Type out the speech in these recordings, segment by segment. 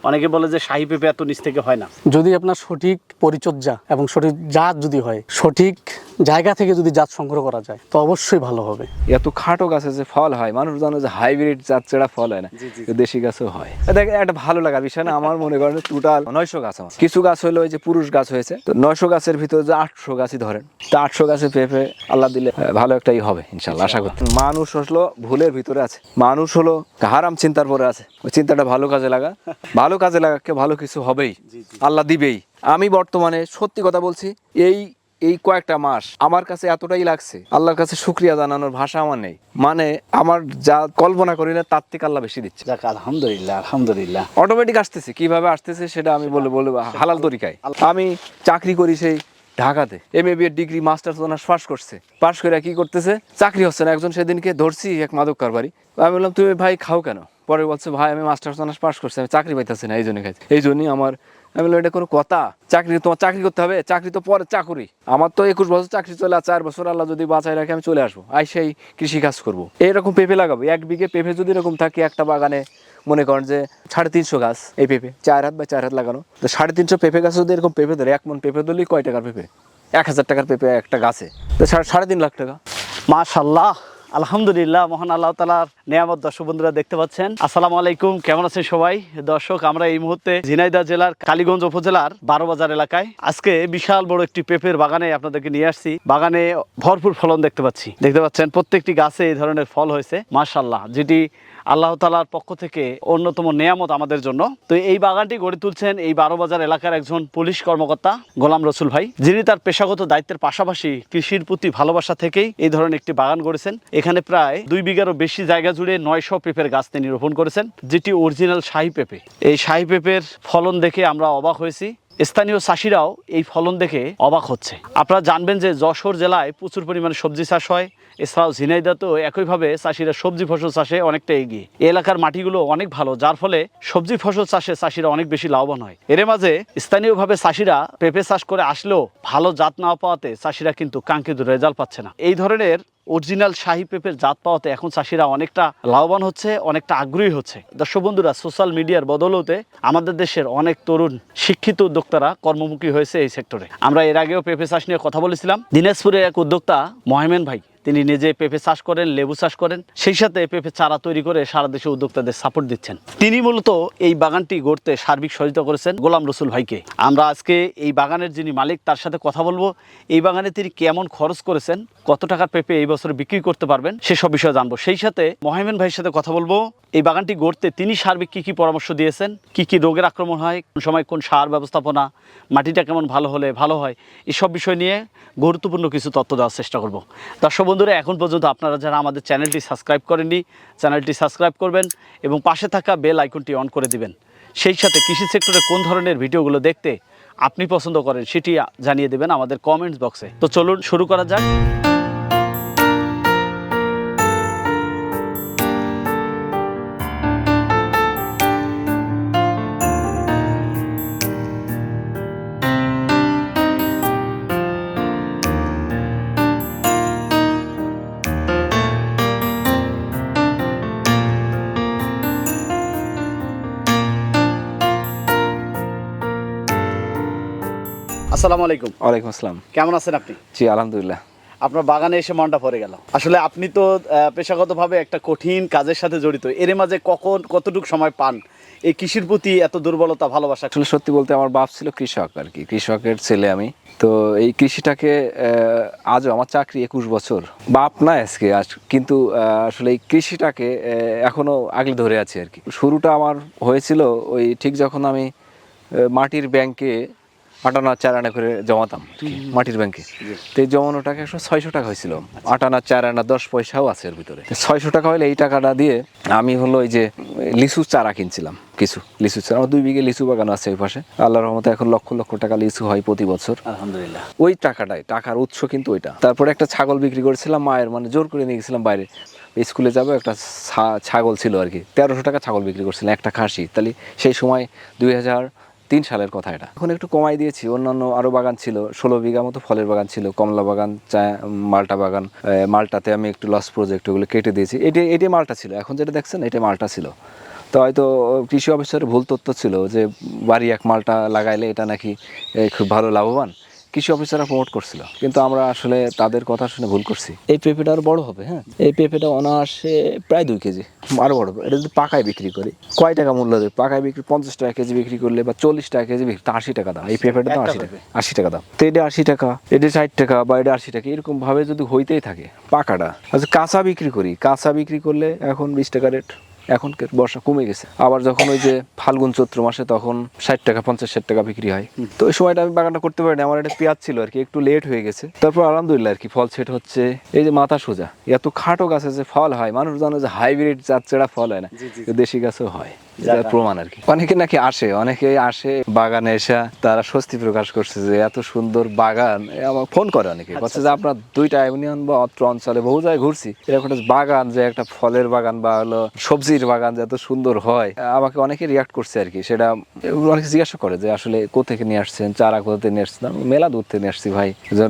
অনেকে বলে যে শাহী পেঁপে এত নিচ থেকে হয় না। যদি আপনার সঠিক পরিচর্যা এবং সঠিক জাত যদি হয়, সঠিক জায়গা থেকে যদি জাত সংগ্রহ করা যায় তো অবশ্যই ভালো হবে। এত খাটো গাছে যে ফল হয়, মানুষ জানে যে হাইব্রিড জাত ছাড়া ফল হয় না, দেশি গাছও হয়। দেখ একটা ভালো লাগার বিষয় না, আমার মনে করেন টোটাল 900 গাছ আমার। কিছু গাছ হলো ওই যে পুরুষ গাছ হয়েছে, তো 900 গাছের ভিতরে যে 800 গাছই ধরেন, তো 800 গাছে পেঁপে আল্লাহ দিলে ভালো একটাই হবে ইনশাল্লাহ, আশা করতে। মানুষ হলো ভুলের ভিতরে আছে, মানুষ হলো হারাম চিন্তার পরে আছে। ওই চিন্তাটা ভালো কাজে লাগা, ভালো কাজে লাগাকে ভালো কিছু হবেই, আল্লাহ দিবেই। আমি বর্তমানে সত্যি কথা বলছি, এই কয়েকটা মাস আমার কাছে এতটাই লাগছে, আল্লাহর কাছে শুকরিয়া জানানোর ভাষা আমার নেই। মানে আমার যা কল্পনা করি না তার থেকে আল্লাহ বেশি দিচ্ছে। যাক আলহামদুলিল্লাহ, আলহামদুলিল্লাহ। অটোমেটিক আসতেছে, কিভাবে আসতেছে সেটা আমি বলবো হালাল তরিকায়। আমি চাকরি করি সেই ঢাকাতে, MA BA degree masters honours pass করছে, পাস করে কি করতেছে, চাকরি হচ্ছে না। একজন সেদিনকে ধরছি, এক মাদক কারবারি। আমি বললাম তুমি ভাই খাও কেন? পরে বলছে ভাই আমি মাস্টার্স অনার্স পাস করছি, আমি চাকরি পাইতেছি না, এই জন্য খাইছি। এই জন্যই আমার, আমি বললাম এটা কোনো কথা? তোমার চাকরি করতে হবে, চাকরি তো পরে চাকরি। আমার তো 21 বছর চাকরি চলে, 4 বছর আল্লাহ যদি বাঁচায় রাখে আমি চলে আসবো, সেই কৃষি কাজ করবো। এইরকম পেঁপে লাগাবো, 1 বিঘে পেঁপে যদি এরকম থাকে একটা বাগানে, মনে করেন যে 350 গাছ এই পেঁপে, 4 হাত বা 4 হাত লাগানো, তো 350 পেঁপে গাছ যদি এরকম পেঁপে ধরে, 1 মন পেঁপে ধরলেই কয় টাকার পেঁপে? 1000 টাকার পেঁপে একটা গাছে, তো 3.5 লাখ টাকা। মাশাআল্লাহ, আলহামদুলিল্লাহ, মহান আল্লাহ তাআলার নিয়ামত। দর্শক বন্ধুরা দেখতে পাচ্ছেন। আসসালামু আলাইকুম, কেমন আছেন সবাই? দর্শক, আমরা এই মুহূর্তে ঝিনাইদহ জেলার কালীগঞ্জ উপজেলার 12 বাজার এলাকায় আজকে বিশাল বড় একটি পেঁপের বাগানে আপনাদেরকে নিয়ে আসছি। বাগানে ভরপুর ফলন দেখতে পাচ্ছেন, প্রত্যেকটি গাছে এই ধরনের ফল হয়েছে মাশাআল্লাহ, যেটি আল্লাহ তাআলার পক্ষ থেকে অন্যতম নিয়ামত আমাদের জন্য। তো এই বাগানটি গড়ে তুলছেন এই 12 বাজার এলাকার একজন পুলিশ কর্মকর্তা গোলাম রসুল ভাই, যিনি তার পেশাগত দায়িত্বের পাশাপাশি কৃষির প্রতি ভালোবাসা থেকেই এই ধরনের একটি বাগান গড়েছেন। এখানে প্রায় 2 বিঘারও বেশি জায়গা জুড়ে 900 পেঁপের গাছ তিনি রোপণ করেছেন, যেটি অরিজিনাল শাহী পেঁপে। এই শাহী পেঁপের ফলন দেখে আমরা অবাক হয়েছি, স্থানীয় চাষিরাও এই ফলন দেখে অবাক হচ্ছে। আপনারা জানবেন যে যশোর জেলায় প্রচুর পরিমাণে সবজি চাষ হয়, এছাড়াও ঝিনাইদহতেও একইভাবে চাষিরা সবজি ফসল চাষে অনেকটা এগিয়ে। এই এলাকার মাটিগুলো অনেক ভালো, যার ফলে সবজি ফসল চাষে চাষিরা অনেক বেশি লাভবান হয়। এর মাঝে স্থানীয়ভাবে চাষিরা পেঁপে চাষ করে আসলেও ভালো জাত না পাওয়াতে চাষিরা কিন্তু কাঙ্ক্ষিত রেজাল্ট পাচ্ছে না। এই ধরনের অরিজিনাল শাহী পেঁপের জাত পাওয়াতে এখন চাষিরা অনেকটা লাভবান হচ্ছে, অনেকটা আগ্রহী হচ্ছে। দর্শক বন্ধুরা, সোশ্যাল মিডিয়ার বদৌলতে আমাদের দেশের অনেক তরুণ শিক্ষিত উদ্যোক্তারা কর্মমুখী হয়েছে এই সেক্টরে। আমরা এর আগেও পেঁপে চাষ নিয়ে কথা বলেছিলাম। দিনাজপুরের এক উদ্যোক্তা মহমেন ভাই, তিনি নিজে পেঁপে চাষ করেন, লেবু চাষ করেন, সেই সাথে পেঁপে চারা তৈরি করে সারা দেশে উদ্যোক্তাদের সাপোর্ট দিচ্ছেন। তিনি মূলত এই বাগানটি গড়তে সার্বিক সহায়তা করেছেন গোলাম রসুল ভাইকে। আমরা আজকে এই বাগানের যিনি মালিক তার সাথে কথা বলবো, এই বাগানে তিনি কেমন খরচ করেছেন, কত টাকার পেঁপে এই বছর বিক্রি করতে পারবেন সেসব বিষয়ে জানবো। সেই সাথে মহমেন ভাইয়ের সাথে কথা বলবো এই বাগানটি গড়তে তিনি সার্বিক কি কি পরামর্শ দিয়েছেন, কি কি রোগের আক্রমণ হয়, কোন সময় কোন সার ব্যবস্থাপনা, মাটিটা কেমন ভালো হলে ভালো হয়, এসব বিষয় নিয়ে গুরুত্বপূর্ণ কিছু তথ্য দেওয়ার চেষ্টা করব। দর্শক বন্ধুরা, এখন পর্যন্ত আপনারা যারা আমাদের চ্যানেলটি সাবস্ক্রাইব করেননি, চ্যানেলটি সাবস্ক্রাইব করবেন এবং পাশে থাকা বেল আইকনটি অন করে দিবেন। সেই সাথে কৃষি সেক্টরে কোন ধরনের ভিডিওগুলো দেখতে আপনি পছন্দ করেন সেটি জানিয়ে দেবেন আমাদের কমেন্টস বক্সে। তো চলুন শুরু করা যাক। আসসালামু আলাইকুম। ওয়ালাইকুম আসসালাম। কেমন আছেন আপনি? জি আলহামদুলিল্লাহ। আপনার বাগানে এসে মনটা ভরে গেল। আসলে আপনি তো পেশাগতভাবে একটা কঠিন কাজের সাথে জড়িত, এর মাঝে কতটুকু সময় পান এই কৃষির প্রতি এত দুর্বলতা ভালোবাসা? আসলে সত্যি বলতে আমার বাপ ছিল কৃষক আর কি, কৃষকের ছেলে আমি। তো এই কৃষিটাকে আজও আমার চাকরি 21 বছর, বাপ না আজকে কিন্তু আসলে এই কৃষিটাকে এখনো আগলে ধরে আছি আর কি। শুরুটা আমার হয়েছিল ওই ঠিক যখন আমি মাটির ব্যাংকে 8 আনা 4 আনা করে জমাতাম মাটির ব্যাংকে। তো এই জমানো টাকা 600 টাকা হয়েছিল, 8 আনা 4 আনা 10 পয়সাও আছে এর ভিতরে। 600 টাকা হলে এই টাকাটা দিয়ে আমি হলো এই যে লিচু চারা কিনছিলাম, কিছু লিচু চারা। আমার 2 বিঘে লিচু বাগান আছে ওই পাশে, আল্লাহর রহমতে এখন লক্ষ লক্ষ টাকা লিচু হয় প্রতি বছর আলহামদুলিল্লাহ। ওই টাকার উৎস কিন্তু ওইটা। তারপরে একটা ছাগল বিক্রি করেছিলাম, মায়ের মানে জোর করে নিয়ে গেছিলাম বাইরে, স্কুলে যাবো, একটা ছাগল ছিল আর কি, 1300 টাকা ছাগল বিক্রি করছিলাম, একটা খাসি। তাহলে সেই সময় 2003 সালের কথা এটা। এখন একটু কমাই দিয়েছি, অন্যান্য আরও বাগান ছিল, 16 বিঘা মতো ফলের বাগান ছিল, কমলা বাগান, মালটা বাগান। মালটাতে আমি একটু লস প্রজেক্ট ওগুলো কেটে দিয়েছি। এটাই মালটা ছিল, এখন যেটা দেখছেন এটাই মালটা ছিল। তো হয়তো কৃষি অফিসারের ভুল তথ্য ছিল যে বাড়ি এক মালটা লাগাইলে এটা নাকি খুব ভালো লাভবান। কৃষি অফিসাররা প্রমোট করছিল, কিন্তু আমরা আসলে তাদের কথা শুনে ভুল করছি। এই পেঁপেটা আরো বড় হবে, হ্যাঁ এই পেঁপেটা অনায়াসে প্রায় 2 কেজি, আরো বড় হবে। এটা যদি পাকায় বিক্রি করি কয় টাকা মূল্য দেবে? পাকায় বিক্রি 50 টাকা কেজি বিক্রি করলে বা 40 টাকা কেজি বিক্রি, তা 80 টাকা দাম। এই পেঁপেটা দাম 80 টাকা, 80 টাকা দাম। তো এটা 80 টাকা, এটা 60 টাকা বা এটা 80 টাকা, এরকম ভাবে যদি হইতেই থাকে পাকাটা। আচ্ছা কাঁচা বিক্রি করি, কাঁচা বিক্রি করলে এখন 20 টাকা রেট, এখন বর্ষা কমে গেছে। আবার যখন ওই যে ফাল্গুন চৈত্র মাসে তখন 60 টাকা 50-60 টাকা বিক্রি হয়। তো ওই সময়টা আমি বাগানটা করতে পারিনি, আমার একটা পেঁয়াজ ছিল আর কি, একটু লেট হয়ে গেছে। তারপর আলহামদুলিল্লাহ আর কি ফল সেট হচ্ছে। এই যে মাথা সোজা এত খাটো গাছে যে ফল হয়, মানুষ জানে যে হাইব্রিড জাত ছাড়া ফল হয় না, দেশি গাছেও হয়, যার প্রমাণ আর কি। অনেকে নাকি আসে, অনেকে আসে বাগানে এসে তারা স্বস্তি প্রকাশ করছে যে এত সুন্দর বাগান। আমাকে ফোন করে অনেকে, বলছে যে আপনার 2টা ইউনিয়ন বা অত্র অঞ্চলে বহু জায়গায় ঘুরছি, এরকম একটা বাগান যে একটা ফলের বাগান বা হলো সবজির বাগান যে এত সুন্দর হয়। আমাকে অনেকে রিয়াক্ট করছে আর কি। সেটা অনেকে জিজ্ঞাসা করে যে আসলে কোথেকে নিয়ে আসছেন, চারা কোথা থেকে নিয়ে আসছেন। আমি মেলা দূর থেকে নিয়ে আসছি ভাই,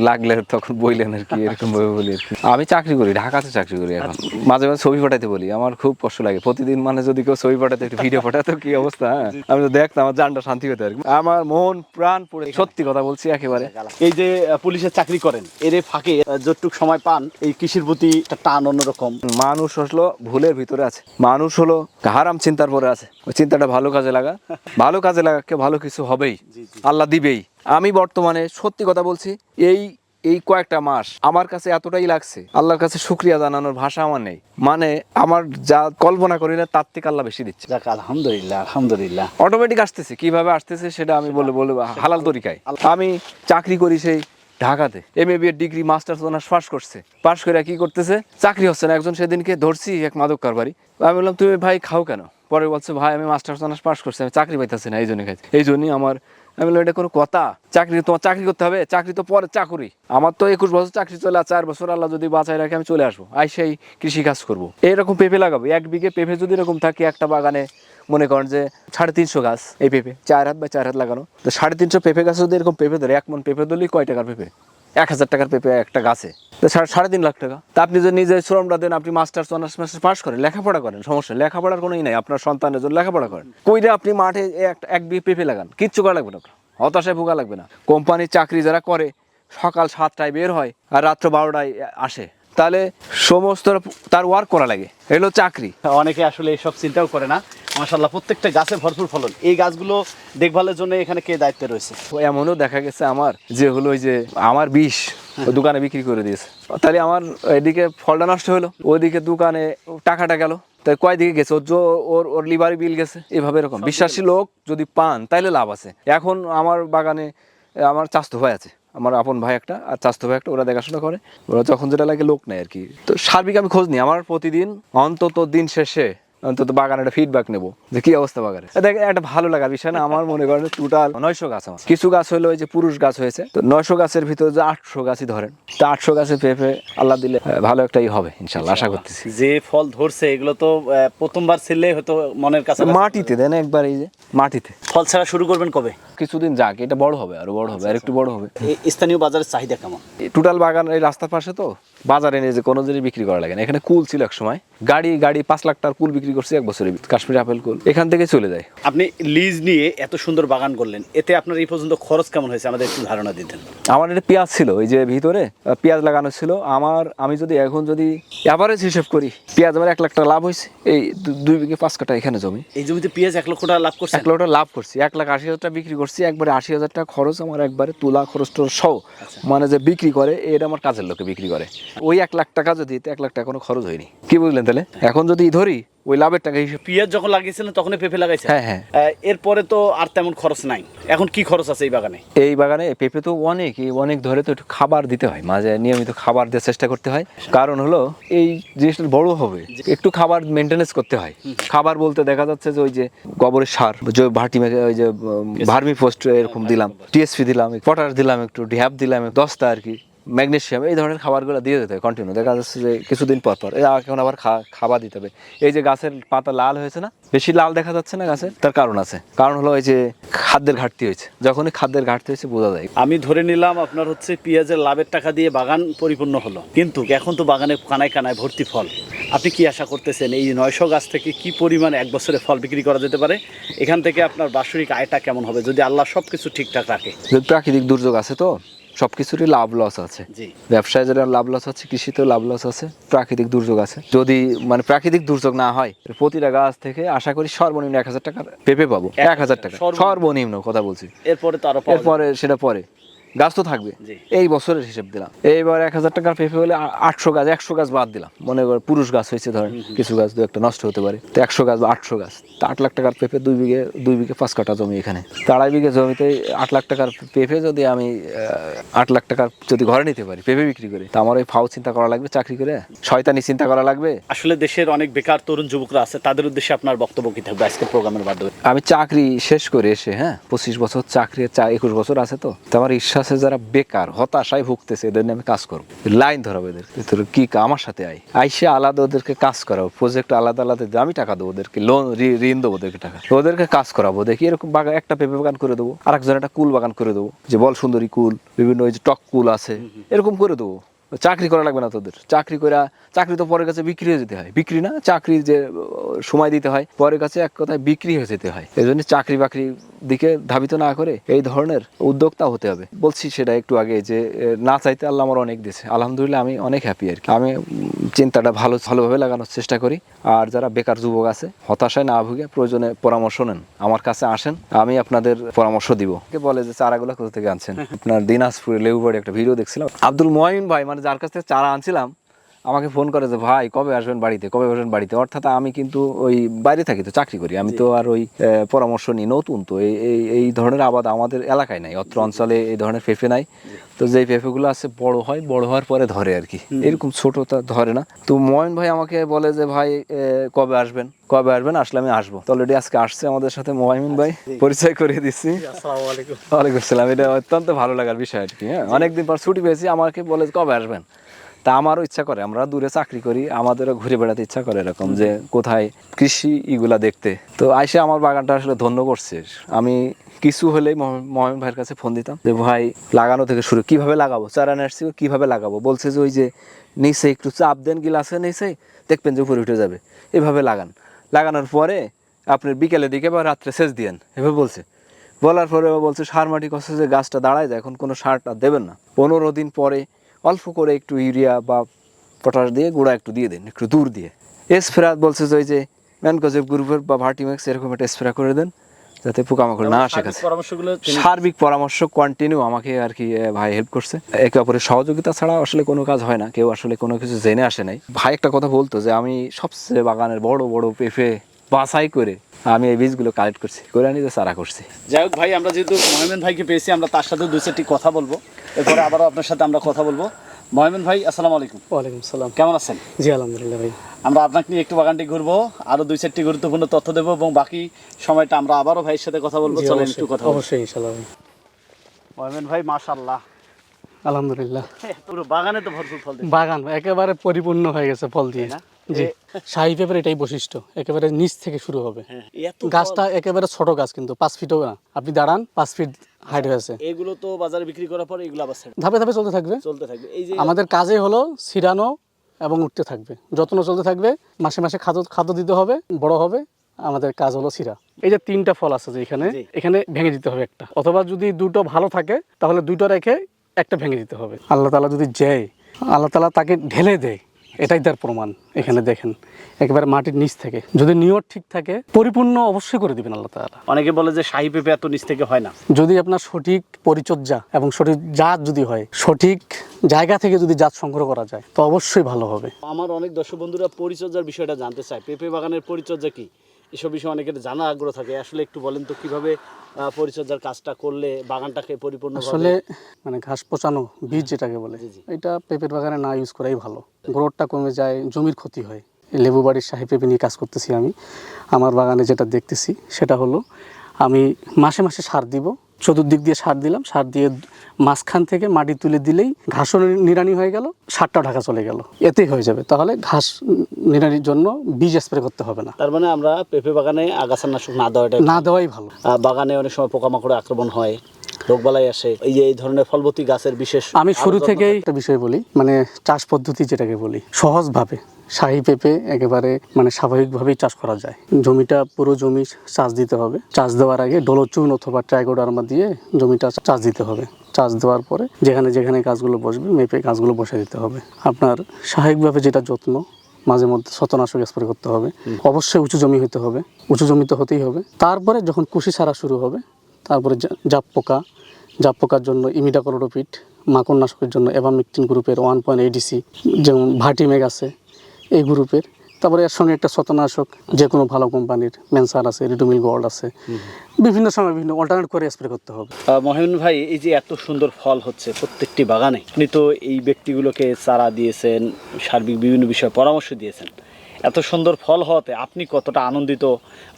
লাগলে তখন বইলেন আর কি, এরকম ভাবে বলি আর কি। আমি চাকরি করি, ঢাকাতে চাকরি করি এখন। মাঝে মাঝে ছবি পাঠাইতে বলি, আমার খুব কষ্ট লাগে প্রতিদিন, মানে যদি কেউ ছবি পাঠাতে একটু ভিডিও পাঠাতো কি অবস্থা, হ্যাঁ আমি তো দেখতাম, আমার জানটা শান্তি হতো আর কি। আমার মন প্রাণ পড়ে, সত্যি কথা বলছি একেবারে। এই যে পুলিশের চাকরি করেন, এর ফাঁকে যতটুক সময় পান এই কৃষির প্রতি একটা টান অন্যরকম। মানুষ হলো ভুলের ভিতরে আছে, মানুষ হলো হারাম চিন্তার পরে আছে। ওই চিন্তাটা ভালো কাজে লাগা, ভালো কাজে লাগাকে ভালো কিছু হবেই, আল্লাহ দিবেই। আমি বর্তমানে সত্যি কথা বলছি, এই কয়েকটা মাস আমার কাছে এতটাই লাগছে, আল্লাহর কাছে শুকরিয়া জানানোর ভাষা আমার নেই। মানে আমার যা কল্পনা করি না তার থেকে আল্লাহ বেশি দিচ্ছে। যাক আলহামদুলিল্লাহ, আলহামদুলিল্লাহ। অটোমেটিক আসতেছে, কিভাবে আসতেছে সেটা আমি বলবো হালাল তরিকায়। আমি চাকরি করি সেই ঢাকাতে, MA degree masters honours pass করছে, পাস করে কি করতেছে, চাকরি হচ্ছে না। একজন সেদিনকে ধরছি এক মাদক কারবারি, আমি বললাম তুমি ভাই খাও কেন? পরে বলছে ভাই আমি মাস্টার্স অনার্স পাস করছি, আমি চাকরি পাইতেছি না, এই জন্য খাইছি। এই জন্যই আমার, আমি বললাম এটা কোনো কথা? চাকরি তোমার চাকরি করতে হবে, চাকরি তো পরে চাকরি। আমার তো 21 বছর চাকরি চলে, 4 বছর আল্লাহ যদি বাঁচায় রাখে আমি চলে আসবো, সেই কৃষি কাজ করবো। এইরকম পেঁপে লাগাবো, 1 বিঘে পেঁপে যদি এরকম থাকে একটা বাগানে, মনে করেন যে 350 গাছ, এই পেঁপে 4 হাত বা 4 হাত লাগানো, তো 350 পেঁপে গাছ যদি এরকম পেঁপে ধরে, 1 মন পেঁপে ধরলেই কয় টাকার পেঁপে? 1000 টাকার পেঁপে একটা গাছে, তো 3.5 লাখ টাকা। তা আপনি যদি নিজে শ্রমটা দেন, আপনি মাস্টার্স অনার্স পাস করেন, লেখাপড়া করেন, সমস্যা লেখাপড়ার কোনোই নাই, আপনার সন্তানের জন্য লেখাপড়া করেন, কইরে আপনি মাঠে এক বিঘে পেঁপে লাগান, কিচ্ছু করা লাগবে না, হতাশায় ভোগা লাগবে না। কোম্পানির চাকরি যারা করে সকাল 7টায় বের হয় আর রাত্র 12টায় আসে, তাহলে সমস্ত তার ওয়ার্ক করা লাগে, এগুলো চাকরি। অনেকে আসলে এইসব চিন্তাও করে না। মাশাআল্লাহ প্রত্যেকটা গাছে ভরপুর ফলন। এই গাছগুলো দেখভালের জন্য এখানে কে দায়িত্বে রয়েছে? এমনও দেখা গেছে আমার যে হলো ওই যে আমার বিষ দোকানে বিক্রি করে দিয়েছে, তাহলে আমার এদিকে ফলটা নষ্ট হলো, ওইদিকে দোকানে টাকাটা গেল, তাই কয় দিকে গেছে, ওর লিভারি বিল গেছে, এভাবে এরকম। বিশ্বাসী লোক যদি পান তাইলে লাভ আছে। এখন আমার বাগানে আমার চাস্তো ভাই আছে, আমার আপন ভাই একটা আর চাস্তো ভাই একটা, ওরা দেখাশোনা করে, ওরা যখন যেটা লাগে লোক নেই আর কি। তো সার্বিক আমি খোঁজ নিই, আমার প্রতিদিন অন্তত দিন শেষে অন্তত বাগানে একটা ফিডব্যাক নেবো যে কি অবস্থা বাগানে। দেখেন একটা ভালো লাগার বিষয় না, আমার মনে করেন টোটাল 900 গাছ আমার। কিছু গাছ হলো ওই যে পুরুষ গাছ হয়েছে, তো 900 গাছের ভিতরে যে 800 গাছই ধরেন, তো 800 গাছে পেঁপে আল্লাহ দিলে ভালো একটাই হবে ইনশাল্লাহ, আশা করতেছি। যে ফল ধরছে এগুলো তো প্রথমবার ছেলে হয়তো মনের কাছে। মাটিতে দেন একবার, এই যে মাটিতে ফল ছাড়া শুরু করবেন কবে? কিছুদিন যাক, এটা বড় হবে, আরো বড় হবে, আর একটু বড় হবে। এই স্থানীয় বাজারের চাহিদা কেমন? টোটাল বাগান এই রাস্তার পাশে, তো বাজারে নিয়ে যে কোনো জিনিস বিক্রি করা লাগে না। এখানে কুল ছিল এক সময়, গাড়ি 5 লাখ টাকার কুল বিক্রি করছে 1 বছরে, কাশ্মীরি আপেল কুল এখান থেকে চলে যায়। আপনি লিজ নিয়ে এত সুন্দর বাগান করলেন, এতে আপনার এই পর্যন্ত খরচ কেমন হয়েছে আমাদের একটু ধারণা দিতেন। আমার এটা পেঁয়াজ ছিল, ওই যে ভিতরে পেঁয়াজ লাগানো ছিল আমার। আমি যদি এখন যদি অ্যাভারেজ হিসেব করি, পেঁয়াজ আমার 1 লাখ টাকা লাভ হয়েছে। এই 2 বিঘে 5 কাঠা এখানে জমি, এই জমিতে পেঁয়াজ 1 লক্ষ টাকা লাভ করছে। 1 লক্ষ টাকা লাভ করছি, 1,80,000 টাকা বিক্রি করছি, একবারে 80,000 টাকা খরচ আমার, একবারে তুলা খরচ সহ। মানে যে বিক্রি করে এটা আমার কাজের লোকে বিক্রি করে। ওই 1 লাখ টাকা যদি, 1 লাখ টাকা কোনো খরচ হয়নি, কি বুঝলেন? তাহলে এখন যদি ধরি ওই লাভের টাকা হিসেবে, পেঁয়াজ যখন লাগিয়েছিলেন তখনই পেঁপে লাগাইছেন? হ্যাঁ হ্যাঁ। এরপরে তো আর তেমন খরচ নাই, এখন কি খরচ আছে এই বাগানে? এই বাগানে পেঁপে তো অনেক ধরে, তো একটু খাবার দিতে হয়, মাঝে নিয়মিত খাবার দেওয়ার চেষ্টা করতে হয়। কারণ হলো এই জিনিসটা বড় হবে, একটু খাবার মেনটেনেন্স করতে হয়। খাবার বলতে দেখা যাচ্ছে যে ওই যে গোবরের সার, যে ভার্টি, ওই যে ভার্মি পোস্ট এরকম দিলাম, TSP দিলাম, পটাশ দিলাম, একটু ঢ্যাপ দিলাম 10টা আর কি, ম্যাগনেসিয়াম, এই ধরনের খাবারগুলো দিয়ে দিতে হয় কন্টিনিউ। দেখা যাচ্ছে যে কিছুদিন পর এখন আবার খাবার দিতে হবে। এই যে গাছের পাতা লাল হয়েছে না, বেশি লাল দেখা যাচ্ছে না গাছের, তার কারণ আছে। কারণ হলো এই যে খাদ্যের ঘাটতি হয়েছে, যখনই খাদ্যের ঘাটতি হয়েছে বোঝা যায়। আমি ধরে নিলাম আপনার হচ্ছে পেঁয়াজের লাভের টাকা দিয়ে বাগান পরিপূর্ণ হলো, কিন্তু এখন তো বাগানে কানায় কানায় ভর্তি ফল, আপনি কি আশা করতেছেন এই 900 গাছ থেকে কি পরিমাণ এক বছরে ফল বিক্রি করা যেতে পারে? এখান থেকে আপনার বার্ষিক আয়টা কেমন হবে যদি আল্লাহ সবকিছু ঠিকঠাক রাখে? যদি প্রাকৃতিক দুর্যোগ আছে তো সব কিছুরই লাভ লস আছে। জি। ব্যবসায় যেটা লাভ লস আছে, কৃষিতেও লাভ লস আছে, প্রাকৃতিক দুর্যোগ আছে। যদি মানে প্রাকৃতিক দুর্যোগ না হয়, প্রতিটা গাছ থেকে আশা করি সর্বনিম্ন 1000 টাকার পেঁপে পাবো। 1000 টাকা সর্বনিম্ন কথা বলছি। এরপরে তো আরো পাওয়া যাবে। এরপরে সেটা পরে গাছ তো থাকবে। জি। এই বছরের হিসেব দিলাম, এইবার 1000 টাকার পেঁপে হলে 800 গাছ, 100 গাছ বাদ দিলাম, মনে কর পুরুষ গাছ হয়েছে ধরেন, কিছু গাছ দু একটা নষ্ট হতে পারে, তো 100 গাছ বা 800 গাছ, তা 8 লাখ টাকার পেঁপে 2 বিঘে 5 কাঠা জমি, এখানে 2.5 বিঘে জমিতে 8 লাখ টাকার পেঁপে যদি আমি 8 লাখ টাকার যদি ঘরে নিতে পারি পেঁপে বিক্রি করে, তা আমার ওই ফাও চিন্তা করা লাগবে, চাকরি করে শয়তানি চিন্তা করা লাগবে? আসলে দেশের অনেক বেকার তরুণ যুবকরা আছে, তাদের উদ্দেশ্যে আপনার বক্তব্য কি থাকবে আজকের প্রোগ্রামের মাধ্যমে? আমি চাকরি শেষ করে এসে 25 বছর চাকরি, 21 বছর আছে, তো আমার ইচ্ছা আছে যারা বেকার হতাশায় ভুগতেছে এদের নিয়ে আমি কাজ করবো, লাইন ধরাবো এদের, তোর কি আমার সাথে আইসে আলাদা ওদেরকে কাজ করাবো, প্রজেক্ট আলাদা আলাদা আমি টাকা দেবো ওদেরকে, লোন ঋণ দেবো ওদেরকে টাকা, ওদেরকে কাজ করাবো, দেখি এরকম বাগান একটা পেঁপে বাগান করে দেবো, আরেকজন একটা কুল বাগান করে দেবো, যে বল সুন্দরী কুল, বিভিন্ন ওই যে টক কুল আছে, এরকম করে দেবো। চাকরি করা লাগবে না তোদের, চাকরি তো পরের কাছে বিক্রি হয়ে যেতে হয়, বিক্রি না চাকরি যে সময় দিতে হয়, পরের কাছে এক কথায় বিক্রি হয়ে যেতে হয়। এই জন্য চাকরি বাকরি দিকে ধাবিত না করে এই ধরনের উদ্যোক্তা হতে হবে। বলছি সেটা একটু আগে যে না চাইতে আল্লাহ আমার অনেক দিয়েছে, আলহামদুলিল্লাহ আমি অনেক হ্যাপি আর কি। আমি চিন্তাটা ভালোভাবে লাগানোর চেষ্টা করি। আর যারা বেকার যুবক আছে হতাশায় না ভুগে প্রয়োজনে পরামর্শ নেন, আমার কাছে আসেন, আমি আপনাদের পরামর্শ দিব। বলে যে চারাগুলো কোথা থেকে আনছেন? আপনার দিনাজপুরে লেবুবাড়ি একটা ভিডিও দেখছিলাম, আব্দুল মুয়াইন ভাই মানে যার কাছ থেকে চারা আনছিলাম আমাকে ফোন করে যে ভাই কবে আসবেন বাড়িতে, অর্থাৎ আমি কিন্তু ওই বাইরে থাকি, তো চাকরি করি আমি, তো আর ওই পরামর্শ নিই, নতুন তো এই ধরনের আবাদ আমাদের এলাকায় নাই, অত্র অঞ্চলে এই ধরনের পেঁপে নাই। তো যেই পেঁপেগুলো আছে বড় হওয়ার পরে ধরে আর কি, এরকম ছোটটা ধরে না। তো ময়ন ভাই আমাকে বলে যে ভাই কবে আসবেন, আসলে আমি আসবো। তো অলরেডি আজকে আসছে আমাদের সাথে ময়ন ভাই, পরিচয় করিয়ে দিচ্ছি। ওয়ালাইকুম আসসালাম। এটা অত্যন্ত ভালো লাগার বিষয় আর কি। অনেকদিন পর ছুটি পেয়েছি, আমাকে বলে কবে আসবেন, তা আমারও ইচ্ছা করে, আমরা দূরে চাকরি করি, আমাদেরও ঘুরে বেড়াতে ইচ্ছা করে এরকম, যে কোথায় কৃষি ইগুলা দেখতে। তো আইসে আমার বাগানটা আসলে ধন্য করছে। আমি কিছু হলেই মহমিন ভাইয়ের কাছে ফোন দিতাম যে ভাই লাগানো থেকে শুরু, কিভাবে লাগাবো, চারা নার্সি কিভাবে লাগাবো, বলছে যে ওই যে নিচে একটু চাপ দেন, গিলাসে নিচে দেখবেন যে উপরে উঠে যাবে, এভাবে লাগানোর পরে আপনার বিকেলের দিকে বা রাত্রে সেচ দিয়েন, এভাবে বলছে। বলার পরে বলছে সার মাটি কষে যে গাছটা দাঁড়ায় যায়, এখন কোনো সারটা দেবেন না, 15 দিন পরে অল্প করে একটু ইউরিয়া বা পটাশ দিয়ে গুঁড়া একটু দিয়ে দেন, একটু দূর দিয়ে স্প্রে বলছে যে ওই যে ম্যানকোজেব গ্রুপের বা ভার্টিম্যাক্স এরকম একটা স্প্রে করে দেন, যাতে পোকামাকড় না আসে কাছে। সার্বিক পরামর্শ কন্টিনিউ আমাকে আর কি ভাই হেল্প করছে। একে অপরের সহযোগিতা ছাড়া আসলে কোনো কাজ হয় না, কেউ আসলে কোনো কিছু জেনে আসে নাই। ভাই একটা কথা বলতো যে আমি সবচেয়ে বাগানের বড় বড় পেঁপে বাছাই করে আমি এই বীজগুলো কালেক্ট করছি, করে নিজে চারা করছি। যাই হোক ভাই, আমরা যেহেতু মহমেন ভাইকে পেয়েছি, আমরা তার সাথে 2-4টি কথা বলবো, এরপরে আবারও আপনার সাথে আমরা কথা বলবো। মহমেন ভাই আসসালামু আলাইকুম। ওয়ালাইকুম সালাম। কেমন আছেন? জি আলহামদুলিল্লাহ ভাই। আমরা আপনাকে নিয়ে একটু বাগানটি ঘুরবো, আরো 2-4টি গুরুত্বপূর্ণ তথ্য দেবো, এবং বাকি সময়টা আমরা আবারও ভাইয়ের সাথে কথা বলবো। চলেন একটু কথা বলবো। অবশ্যই ইনশাআল্লাহ ভাই। মহমেন ভাই মাশাআল্লাহ, আলহামদুলিল্লাহ পুরো বাগানে তো ভরপুর ফল দিচ্ছে। বাগান একেবারে পরিপূর্ণ হয়ে গেছে ফল দিয়ে। জি, শাহী পেঁপের এটাই বৈশিষ্ট্য, একেবারে নিচ থেকে শুরু হবে। গাছটা একেবারে ছোট গাছ, কিন্তু 5 ফিটও না, আপনি দাঁড়ান 5 ফিট হাইট হয়েছে। এগুলো তো বাজারে বিক্রি করার পর এগুলো আবার ধাপে ধাপে চলতে থাকবে। এই যে আমাদের কাজে হলো ছিড়ানো এবং উঠতে থাকবে, যত্ন চলতে থাকবে, মাসে মাসে খাদ্য দিতে হবে, বড় হবে। আমাদের কাজ হলো ছিড়া। এই যে 3টা ফল আছে যে এখানে ভেঙে দিতে হবে একটা, অথবা যদি দুটো ভালো থাকে তাহলে 2টো রেখে একটা ভেঙে দিতে হবে। আল্লাহ তাআলা যদি যায়, আল্লাহ তাআলা তাকে ঢেলে দেয়, এটাই তার প্রমাণ। এখানে দেখেন একেবারে মাটির নিচ থেকে, যদি নিয়ত ঠিক থাকে পরিপূর্ণ অবশ্যই করে দিবেন আল্লাহ তাআলা। অনেকে বলে যে শাহী পেঁপে এত নিচ থেকে হয় না। যদি আপনার সঠিক পরিচর্যা এবং সঠিক জাত যদি হয়, সঠিক জায়গা থেকে যদি জাত সংগ্রহ করা যায়, তো অবশ্যই ভালো হবে। আমার অনেক দর্শক বন্ধুরা পরিচর্যার বিষয়টা জানতে চায়, পেঁপে বাগানের পরিচর্যা কি, এসব বিষয়ে অনেকের জানা আগ্রহ থাকে। আসলে একটু বলেন তো কিভাবে পরিচর্যার কাজটা করলে বাগানটাকে পরিপূর্ণ আসলে মানে ঘাস পচানো বীজ যেটাকে বলে, এটা পেঁপের বাগানে না ইউজ করাই ভালো। গ্রোথটা কমে যায়, জমির ক্ষতি হয়। লেবু বাড়ির শাহী পেঁপে নিয়ে কাজ করতেছি আমি। আমার বাগানে যেটা দেখতেছি সেটা হলো, আমি মাসে মাসে সার দিব, চতুর্দিক দিয়ে সার দিলাম, সার দিয়ে মাঝখান থেকে মাটি তুলে দিলেই ঘাসও নিড়ানি হয়ে গেল, সারটাও ঢাকা চলে গেল, এতেই হয়ে যাবে। তাহলে ঘাস নিড়ানির জন্য বীজ স্প্রে করতে হবে না। তার মানে আমরা পেঁপে বাগানে আগাছানাশক না দেওয়াই ভালো। বাগানে অনেক সময় পোকামাকড়ের আক্রমণ হয়, রোগবালাই আসে, এই ধরনের ফলবতী গাছের বিশেষ। আমি শুরু থেকেই একটা বিষয় বলি, মানে চাষ পদ্ধতি যেটাকে বলি, সহজভাবে শাহী পেঁপে একেবারে মানে স্বাভাবিকভাবেই চাষ করা যায়। জমিটা পুরো জমি চাষ দিতে হবে। চাষ দেওয়ার আগে ডলোচুন অথবা ট্রাইকোডার্মা দিয়ে জমিটা চাষ দিতে হবে। চাষ দেওয়ার পরে যেখানে যেখানে গাছগুলো বসবে মেপে গাছগুলো বসে দিতে হবে। আপনার স্বাভাবিকভাবে যেটা যত্ন, মাঝে মধ্যে ছত্রনাশক স্প্রে করতে হবে। অবশ্যই উঁচু জমি হতে হবে, উঁচু জমি তো হতেই হবে। তারপরে যখন কুশি ছাড়া শুরু হবে, তারপরে জাপ পোকার জন্য ইমিডাক্লোরোপিড, মাকড়নাশকের জন্য এভামিকটিন গ্রুপের 1.8 ADC, যেমন ভার্টিমেগ আছে এই গ্রুপের। তারপরে এর সঙ্গে একটা ছত্রনাশক যে কোনো ভালো কোম্পানির মেনসার আছে, রিডোমিল গোল্ড আছে, বিভিন্ন সময় বিভিন্ন অল্টারনেট করে স্প্রে করতে হবে। মহিউন ভাই, এই যে এত সুন্দর ফল হচ্ছে প্রত্যেকটি বাগানে, আপনি তো এই ব্যক্তিগুলোকে চারা দিয়েছেন, সার্বিক বিভিন্ন বিষয়ে পরামর্শ দিয়েছেন, এত সুন্দর ফল হওয়াতে আপনি কতটা আনন্দিত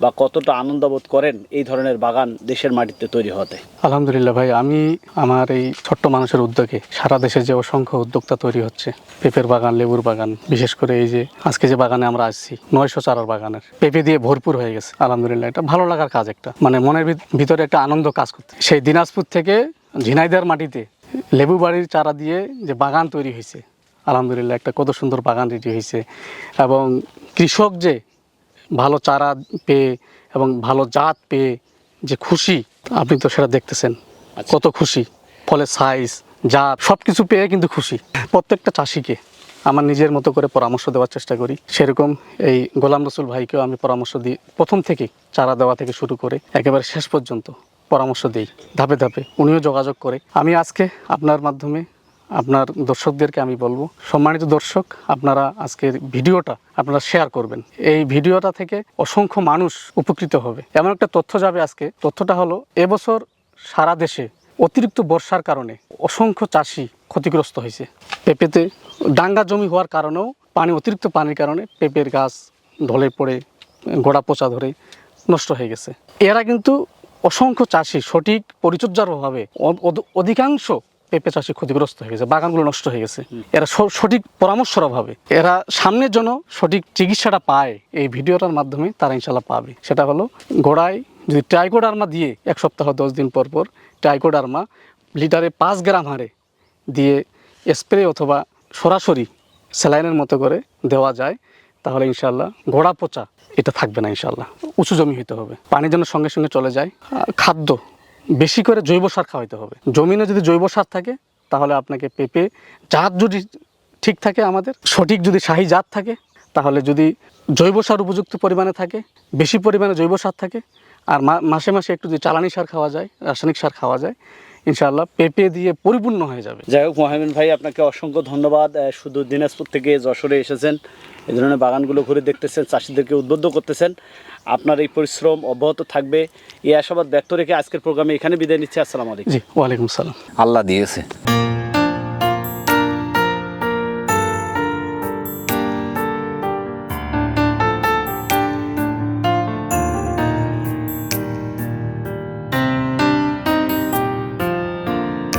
বা কতটা আনন্দবোধ করেন এই ধরনের বাগান দেশের মাটিতে তৈরি হতে? আলহামদুলিল্লাহ ভাই, আমি আমার এই ছোট্ট মানুষের উদ্যোগে সারা দেশে যে অসংখ্য উদ্যোক্তা তৈরি হচ্ছে, পেঁপের বাগান, লেবুর বাগান, বিশেষ করে এই যে আজকে যে বাগানে আমরা আসছি 900 চারার বাগানের পেঁপে দিয়ে ভরপুর হয়ে গেছে। আলহামদুলিল্লাহ, এটা ভালো লাগার কাজ, একটা মানে মনের ভিতরে একটা আনন্দ কাজ করতে। সেই দিনাজপুর থেকে ঝিনাইদহের মাটিতে লেবু বাড়ির চারা দিয়ে যে বাগান তৈরি হয়েছে, আলহামদুলিল্লাহ একটা কত সুন্দর বাগান রেডি হয়েছে। এবং কৃষক যে ভালো চারা পেয়ে এবং ভালো জাত পেয়ে যে খুশি, আপনি তো সেটা দেখতেছেন কত খুশি। ফলের সাইজ, জাত সব কিছু পেয়ে কিন্তু খুশি। প্রত্যেকটা চাষিকে আমার নিজের মতো করে পরামর্শ দেওয়ার চেষ্টা করি। সেরকম এই গোলাম রসুল ভাইকেও আমি পরামর্শ দিই, প্রথম থেকে চারা দেওয়া থেকে শুরু করে একেবারে শেষ পর্যন্ত পরামর্শ দিই ধাপে ধাপে। উনিও যোগাযোগ করে। আমি আজকে আপনার মাধ্যমে আপনার দর্শকদেরকে আমি বলবো, সম্মানিত দর্শক, আপনারা আজকের ভিডিওটা আপনারা শেয়ার করবেন। এই ভিডিওটা থেকে অসংখ্য মানুষ উপকৃত হবে। এমন একটা তথ্য যাবে আজকে। তথ্যটা হলো, এবছর সারা দেশে অতিরিক্ত বর্ষার কারণে অসংখ্য চাষি ক্ষতিগ্রস্ত হয়েছে। পেঁপেতে ডাঙ্গা জমি হওয়ার কারণেও অতিরিক্ত পানির কারণে পেঁপের গাছ ঢলে পড়ে গোড়া পচা ধরে নষ্ট হয়ে গেছে। এরা কিন্তু অসংখ্য চাষি সঠিক পরিচর্যার অভাবে অধিকাংশ পেঁপে চাষি ক্ষতিগ্রস্ত হয়ে গেছে, বাগানগুলো নষ্ট হয়ে গেছে। এরা সঠিক পরামর্শের অভাবে, এরা সামনের জন্য সঠিক চিকিৎসাটা পায়, এই ভিডিওটার মাধ্যমে তারা ইনশাল্লাহ পাবে। সেটা হলো, গোড়ায় যদি ট্রাইকোডার্মা দিয়ে 1 সপ্তাহ 10 দিন পর পর ট্রাইকোডার্মা লিটারে 5 গ্রাম হারে দিয়ে স্প্রে অথবা সরাসরি স্যালাইনের মতো করে দেওয়া যায়, তাহলে ইনশাল্লাহ গোড়া পচা এটা থাকবে না। ইনশাল্লাহ উঁচু জমি হতে হবে, পানি যেন সঙ্গে সঙ্গে চলে যায়। খাদ্য বেশি করে জৈব সার খাওয়াইতে হবে। জমিনে যদি জৈব সার থাকে, তাহলে আপনাকে পেঁপে জাত যদি ঠিক থাকে, আমাদের সঠিক যদি শাহী জাত থাকে, তাহলে যদি জৈব সার উপযুক্ত পরিমাণে থাকে, বেশি পরিমাণে জৈব সার থাকে, আর মাসে মাসে একটু যদি চালানি সার খাওয়া যায়, রাসায়নিক সার খাওয়া যায়, ইনশাআল্লাহ পেঁপে দিয়ে পরিপূর্ণ হয়ে যাবে। যাই হোক মহিউন ভাই, আপনাকে অসংখ্য ধন্যবাদ। শুধু দিনাজপুর থেকে যশোরে এসেছেন, এই ধরনের বাগানগুলো ঘুরে দেখতেছেন, চাষিদেরকে উদ্বুদ্ধ করতেছেন। আপনার এই পরিশ্রম অব্যাহত থাকবে, এই আশাবাদ ব্যক্ত রেখে আজকের প্রোগ্রামে এখানে বিদায় নিচ্ছি। আসসালামু আলাইকুম। জি, ওয়ালাইকুম সালাম। আল্লাহ দিয়েছে।